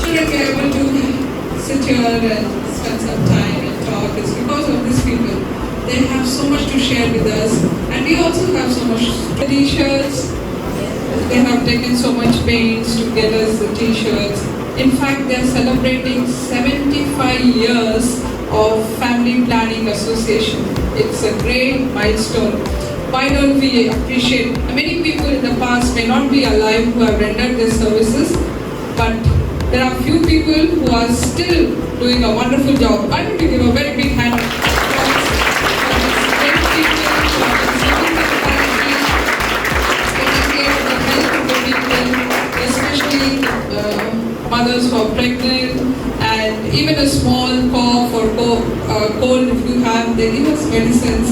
Shouldn't be able to sit here and spend some time and talk. It's because of these people. They have so much to share with us, and we also have so much t-shirts. They have taken so much pains to get us the t-shirts. In fact, they are celebrating 75 years of Family Planning Association. It's a great milestone. Why don't we appreciate? Many people in the past may not be alive who have rendered their services, but there are few people who are still doing a wonderful job. Why don't we give a very big hand for these great people who are conserving the community, taking care of the health of the people, especially mothers who are pregnant, and even a small cough or cold if you have, they give us medicines.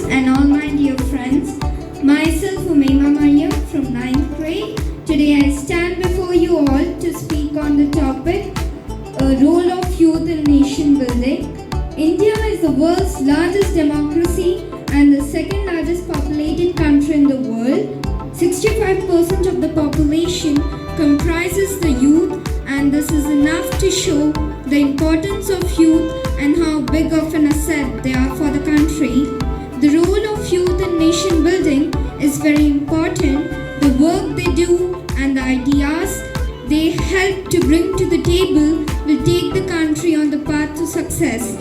And all my dear friends, myself Umaima Maya from 9th grade. Today I stand before you all to speak on the topic role of youth in nation building. India is the world's largest democracy and the second largest populated country in the world. 65% of the population comprises the youth, and this is enough to show the importance of youth and how big of an asset they are for the country. The role of youth in nation building is very important. The work they do and the ideas they help to bring to the table will take the country on the path to success.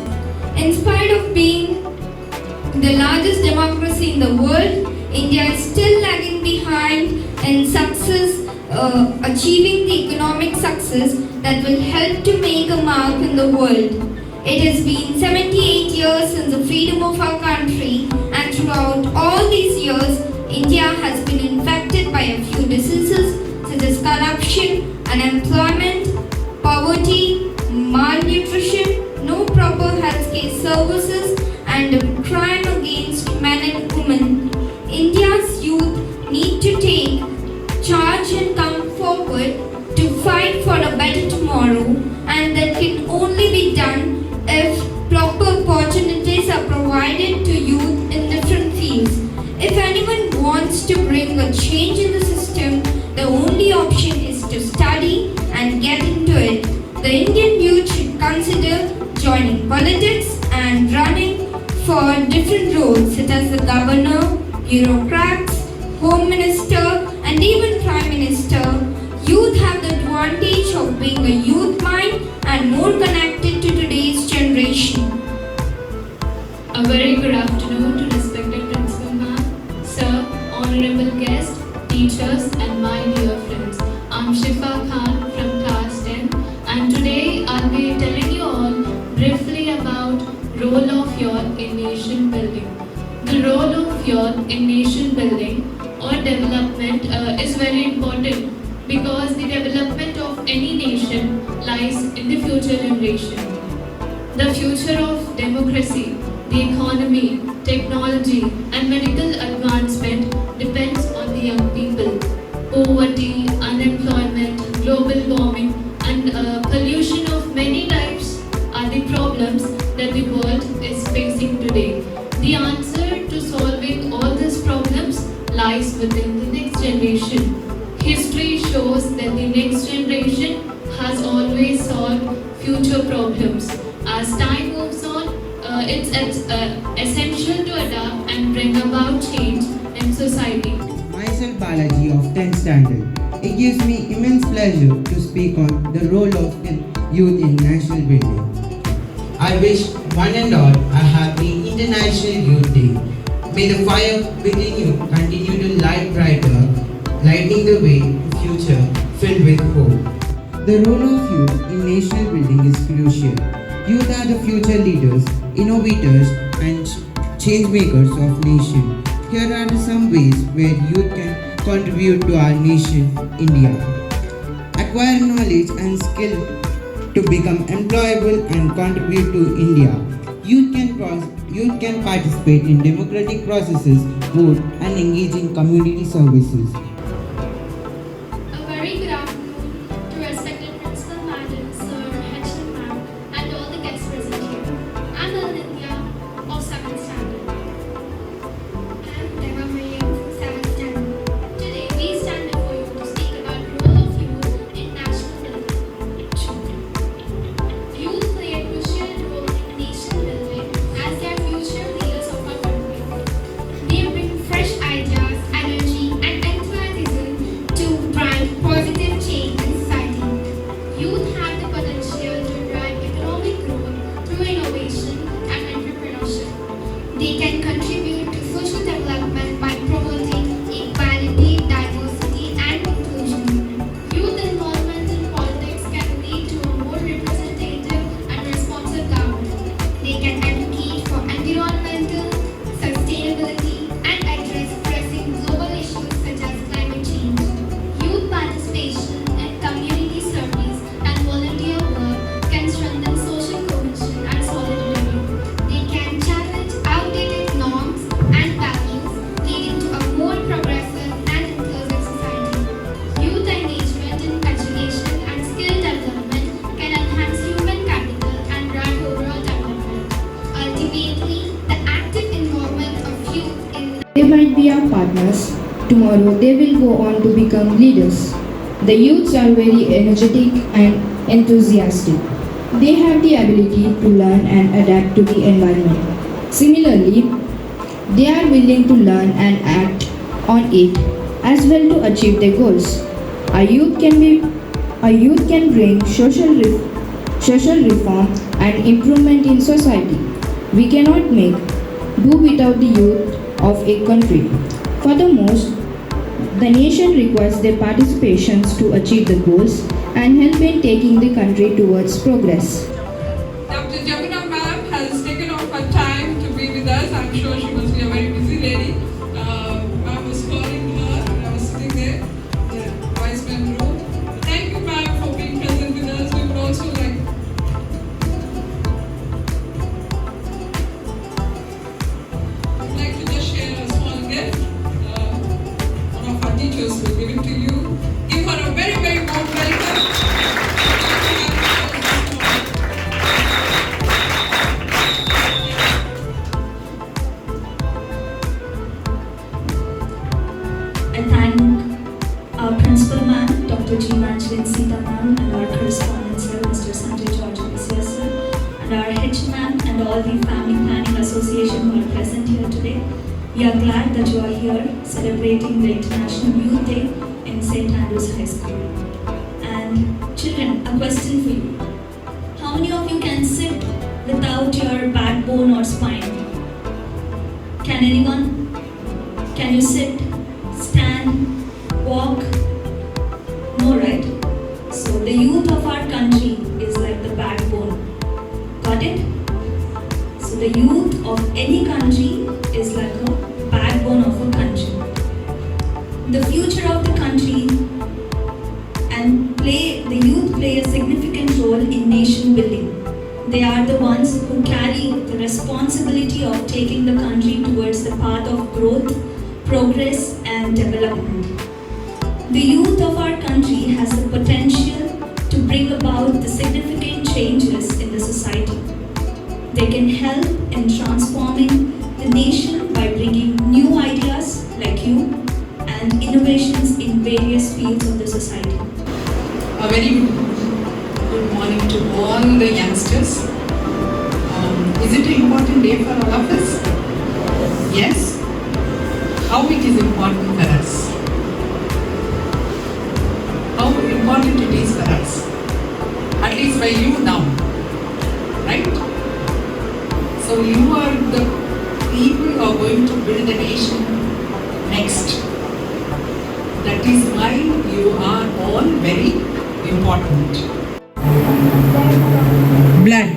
In spite of being the largest democracy in the world, India is still lagging behind in success, achieving the economic success that will help to make a mark in the world. It has been 78 years since the freedom of our country, and throughout all these years, India has been infected by a few diseases such as corruption, unemployment, poverty, malnutrition, no proper healthcare services, and crime against men and women. India's youth need to take charge and come forward to fight for a better tomorrow, and that can only be done if proper opportunities are provided to youth in different fields. If anyone wants to bring a change in the system, the only option is to study and get into it. The Indian youth should consider joining politics and running for different roles such as the governor, bureaucrats, home minister, and even prime minister. Youth have the advantage of being a youth mind and more connected to today's generation. A very good afternoon to respected Principal Ma'am, Sir, Honorable Guests, Teachers, and my dear friends. I'm Shifa Khan from Class 10, and today I'll be telling you all briefly about role of youth in nation building. The role of youth in nation building or development is very important, because the development of any nation lies in the future generation. The future of democracy, the economy, technology, and medical advancement depends on the young people. Poverty, unemployment, global warming, and pollution of many types are the problems that the world is facing today. The answer to solving all these problems lies within the next generation. History shows that the next generation has always solved future problems. As time moves on, it's essential to adapt and bring about change in society. Myself Balaji of 10th standard. It gives me immense pleasure to speak on the role of youth in national building. I wish one and all a happy International Youth Day. May the fire within you continue to light brighter, lighting the way to future filled with hope. The role of youth in national building is crucial. Youth are the future leaders, innovators, and change makers of nation. Here are some ways where youth can contribute to our nation, India. Acquire knowledge and skill to become employable and contribute to India. Youth can participate in democratic processes, vote, and engage in community services. A very good afternoon to respected Principal Madam, Sir, HM Ma'am, and all the guests present here. I'm Alindia of 7th Standard. I'm Deva Maria from 7th Standard. Today we stand before you to speak about the role of youth in national building. might be our partners. Tomorrow they will go on to become leaders. The youths are very energetic and enthusiastic. They have the ability to learn and adapt to the environment. Similarly, they are willing to learn and act on it as well to achieve their goals. A youth can bring social reform and improvement in society. We cannot do without the youth of a country. Furthermore, the nation requires their participations to achieve the goals and help in taking the country towards progress. Dr. Jamuna ma'am has taken off her time to be with us. I'm sure she must be a very busy lady. Ma'am was calling her and I was sitting there in the vice men room. Thank you ma'am for being present with us. We would also like to just share a small gift. One of our teachers will give it to you. Give her a very, very warm welcome. I thank our principal ma'am, Dr. G. Manchilin Sita ma'am, and our correspondent sir, Mr. Sanjay George Messiah sir, and our H ma'am, and all the Family Planning Association who are present here today. We are glad that you are here celebrating the International Youth Day in St. Andrews High School. And children, a question for you. How many of you can sit without your backbone or spine? Can anyone? Can you sit, stand, walk? No, right? So the youth of our country is like the backbone. Got it? So the youth of any country is like a backbone of a country. The future of the country and the youth play a significant role in nation building. They are the ones who carry the responsibility of taking the country towards the path of growth, progress and development. The youth of our country has the potential to bring about the significant changes in the society. They can help in transforming the nation by bringing new ideas like you and innovations in various fields of the society. A very good morning to all the youngsters. Is it an important day for all of us? Yes? How it is important for us? How important it is for us? At least by you now. Right? So you are the people who are going to build the nation next. That is why you are all very important. Blood.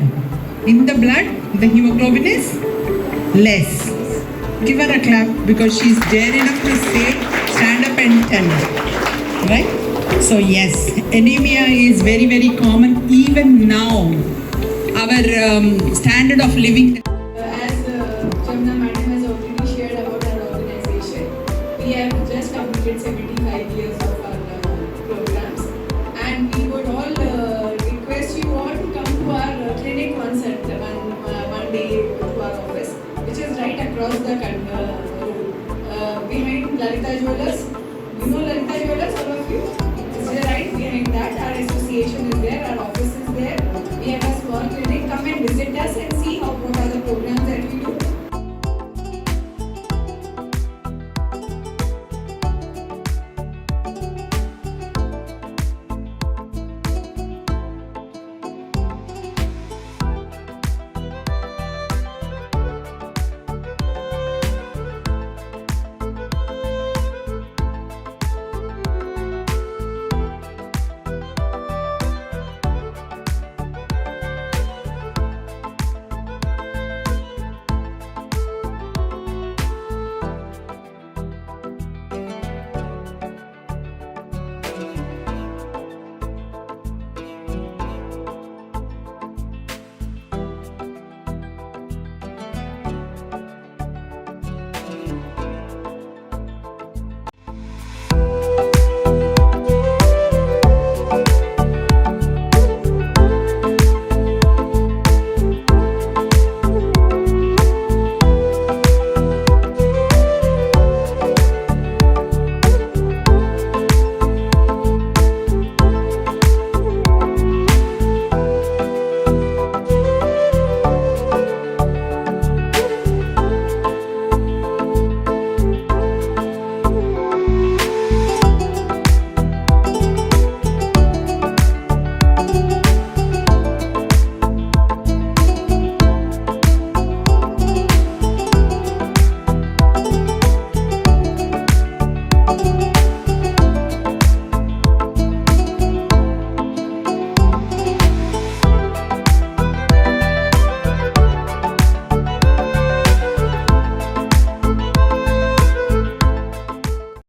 In the blood, the hemoglobin is less. Give her a clap because she's dare enough to say, stand up and tell. Right? So yes, anemia is very, very common even now. Our standard of living. As Jamuna Madam has already shared about our organization, we have just completed 70